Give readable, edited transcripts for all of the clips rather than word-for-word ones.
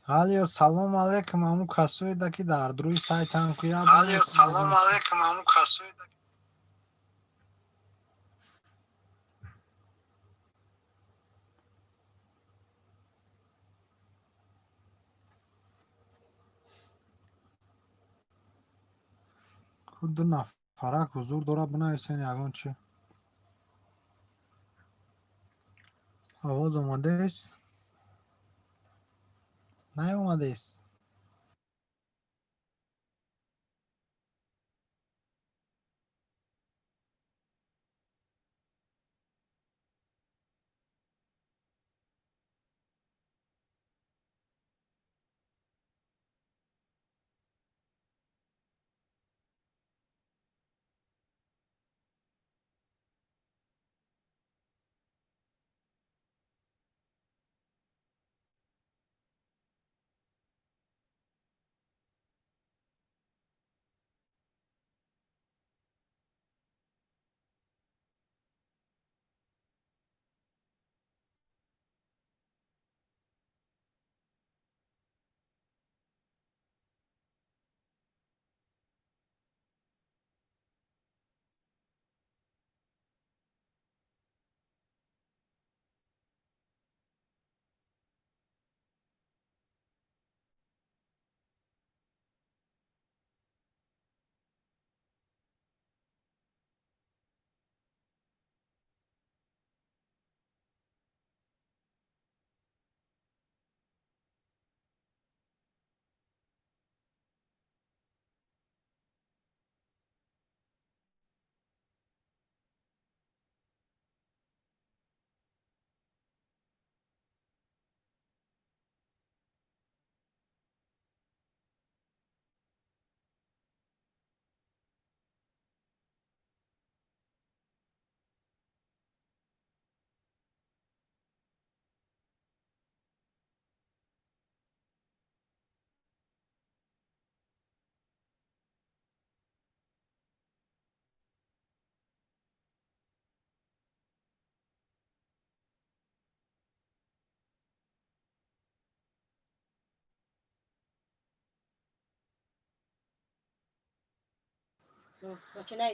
Алиё, салом алейкум. Ҳамун касоеда ки дар рӯи сайтам ки я Алиё, салом алейкум. Ҳамун касоеда ду нафарак ҳузур дорад бинависен ягон чи. овоз омадест? Наомадест?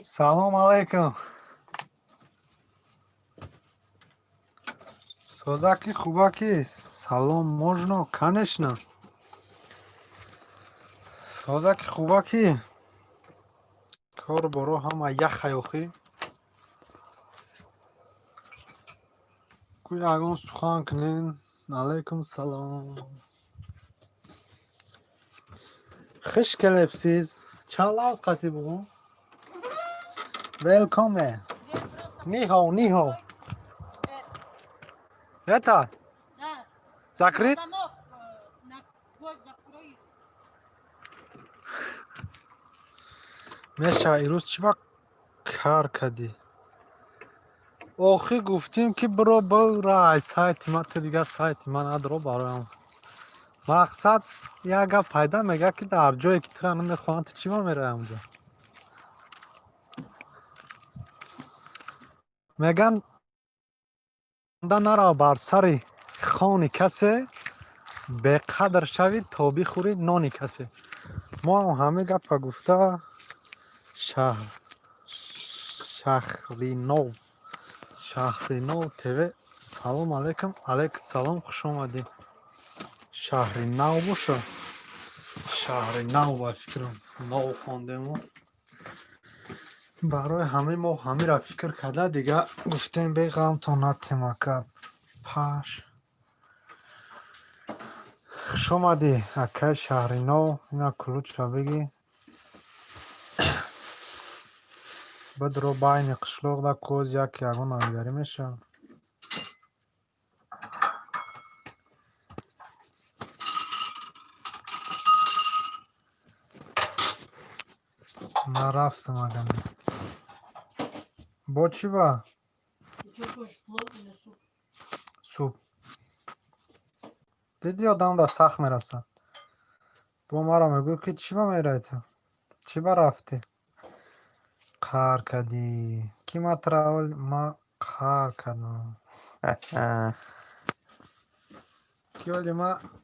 Салом алейкум. Созаки хубаки? Салом можно? Конечно. Созаки хубаки? Кор боро ҳама яхаёхӣ. Ку ягон сухан кунен. Алейкум салом. Хуш келепсиз. Чанд лавз қати бугун? Велкоме. Нихо, нихо. Это? Да. Закрыт? Замок на вход закрой. мешава ирӯз чӣ ба кар кардӣ? охир гуфтем ки биро бурай сайти ман, ту дигар сайти ман надро бароям. мақсад як гап пайда мегӯяд ки дар ҷое ки тура намехоҳанд ту чӣ ба меравӣ онҷо? мегӯянд нарав бар сари хони касе, беқадр шавӣ то бихӯрӣ нони касе. мо ҳам ҳамин гапа гуфта шаҳринов тв. салом алейкум. алейкум салом, хуш омадӣ. шаҳри нав боша. шаҳри нав ба фикрам нав хондему. барои ҳамаи мо ҳамира фикр карда дига гуфтем беғамтон натемака паш. хуш омадӣ акаи шаҳри нав. ина кулучра бигӣ. бидро байни қишлоқда коз як ягон навигарӣ мешавад. на рафтам агам бо чӣ ба Что хочешь, плов или суп? суп диди одамда сахт мерасад. бо маро мегӯ ки чӣ ба меравӣ ту? чӣ ба рафтӣ? қар кардӣ. Ки ма қар кардам. کی ولی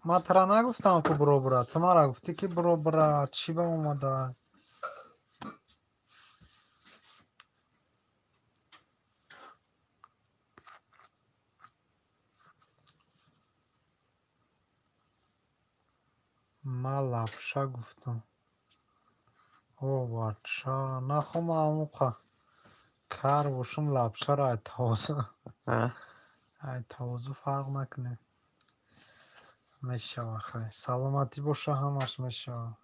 ما ترا نگفتم که برو برا، تو ما را گفتی که برو برا، چی به اومده؟ ما لپشه گفتم. او بچه نخوام موقع کار باشم لپشه را توازو فرق نکنه. میشه خیلی سلامتی باشه همش میشه.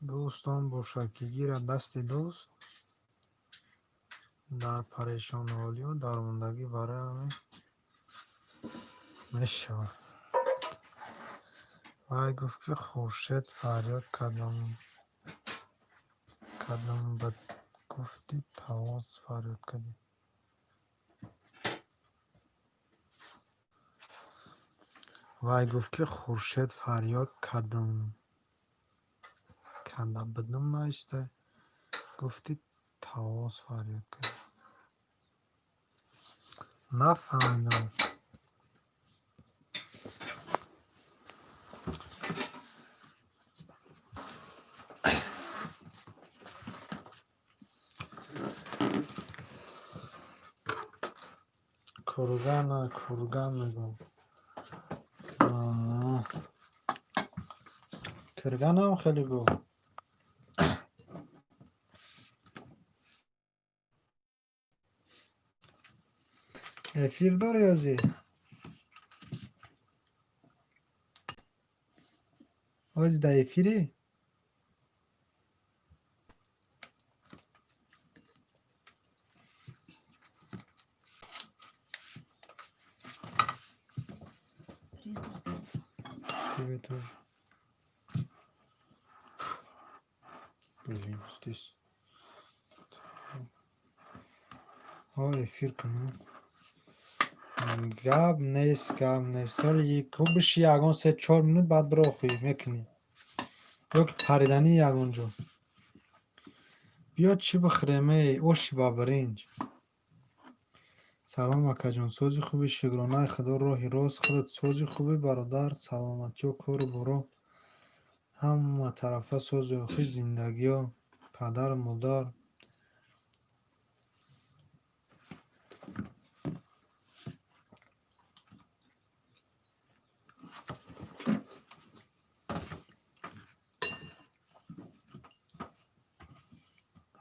دوستان باشه که گیره دست دوست در پریشان حالی و درماندگی برای همین میشه. وای گفت که خورشید فریاد کدام بد گفتی تواز فریاد کدی. وای گفت که خورشید فریاد کدام بدم نایسته گفتی تواز فریاد کدی. نفهمیدم. کرگان میگم. کرگان هم خیلی گو. افیر داره یازی آج دا افیری тебе тоже. Блин, здесь. Ой, эфирка, ну. گاب نیست ولی خوبش یگان 3-4 minut بعد برو خوی میکنی یک پریدنی یگانجا بیا چی بخریمه اوش با برنج. سلام اکا جان سوزی خوبی شگرانه خدا راهی راست خودت سوزی خوبی برادر سلامتی و کار برو هم طرفه سوزی خوی زندگی ها پدر مادر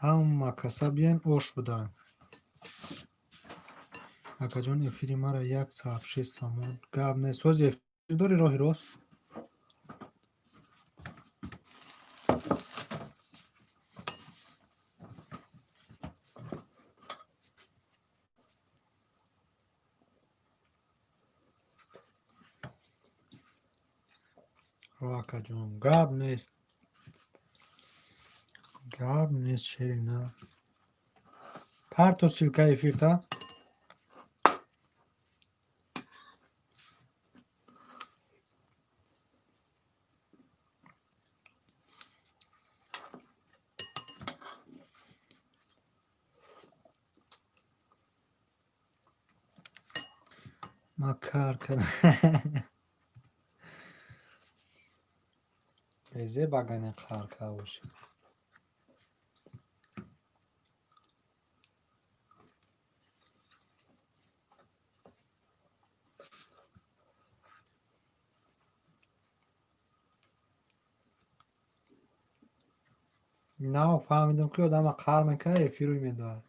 هم کسا بیان اوش بده. اکا جان افیری مرا 1 ساعت 6 تومن گاب نه سوزی افیری داری راهی راست اکا جان گاب نیست شیری نه پرتو سیلکه افیر تا ما کار کردم بیزه بگنه کار کردوش نه فهمیدم که آدم کار میکنه افیروی میدوه